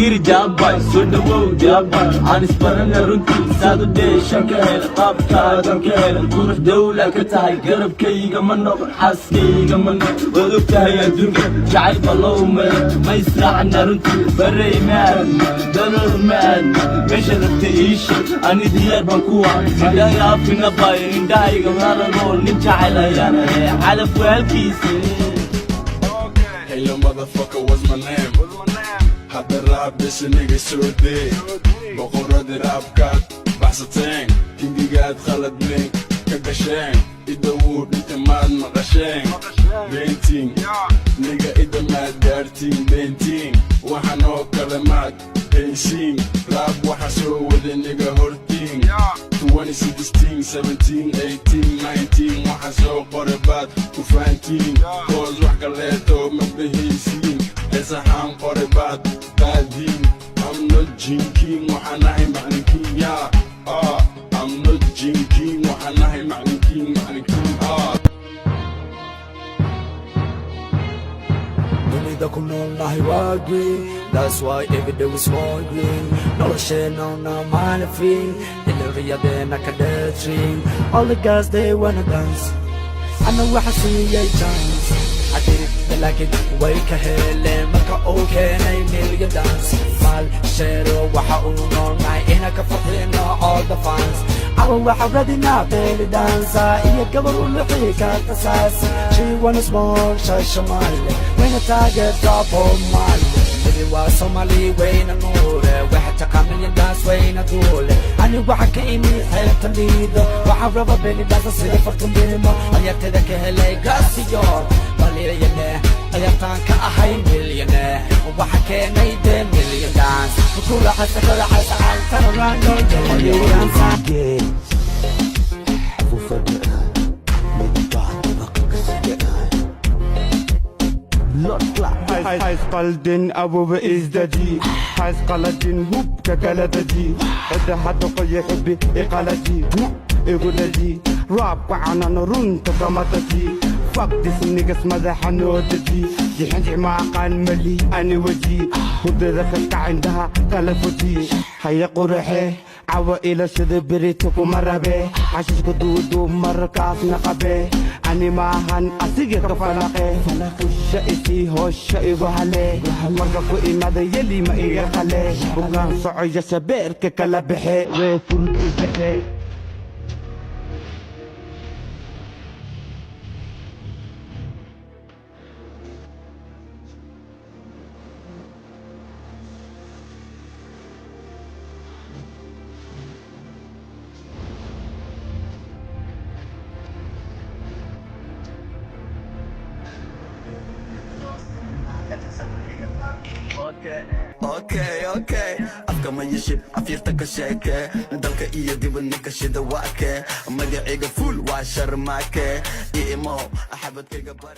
fiiri jaabay soo dhawow jaabay aan isbarana runtii saad u dheeshan ka hel qaabkaagan ka hel qurux dawla ka tahay garabkayga ma noqon xaaskayga ma noqon waad og tahay adduunka jacayl ballow ma israacna runtii barey maad dalor maad meesha rabta iisha ani diyaar baan ku ah indhaga afina bayo indhahayga maragoo nin jacayl ayaana calaf waalkiisa. Hey yo motherfucker, what's my name? Had the rap, this nigga so dead. Boqorada rapkaad baxsateen kingigaad khaladneen ka gasheen idawood inta maad maqasheen beentiin niga ida maad gaartiin beentiin waxaan oo kale maad haysiin raab waxa soo wada niga hortiin 2016, 17, 18, 19 waxa soo qore baad ku fahantiin koos wax kaleeto ma bahaysiin heesahaan qore baad qaadiin I'm not jinking وحناهي معنكين يا I'm not jinking وحناهي معنكين Dunidakum noolnahay waa green, that's why every day we smoking. Nolosheena una maalifin, ilariyadeena ka dheetrin. All the guys they wanna dance, ana waxa siiyay chance. Hadii laakiin way ka heleen marka uu keenay million dance. Mal shero waxa uu noolnahay ina ka fadhino all the fans. Awa waxa radina belly dance, iyo gabar u lixi ka tasaas. She wanna smoke shashamal. When a target drop on my Baby was Somali when a nore وحتى كامل يداس وين أقول أنا وحك إني حيرت ليد وحرب بيني داس السيفر تنبيما أيات ذاك هلاي قاسيور بالي ينه أياتان كأحي مليونه وحكي نيد مليون دانس وكل حسك حس عن ترانو مليون ساكي High Spalding أبوه is the G High Spalding هوب ككالة جي إذا حد قي حبي إقالة يقول جي راب وعنا نرون تكمت جي Fuck this niggas ماذا حنود جي جي ما قان ملي أنا وجي وده ذكرت عندها تلفوتي هيا قرحي عوائل سيد بريتك ومربي عشيش قدودو مركاس نقبي أني ماهن أسيق كفلاقي شائسي هو الشائب عليه مرقفو إماذا يلي ما إيقالي بقان صعي سبير ككلا بحي وفلك بحي Okay afka ma yishib afirta ka sheeke dalka iyo dibadna ka shida waake magacayga full waa sharmaake imo axabadkayga bar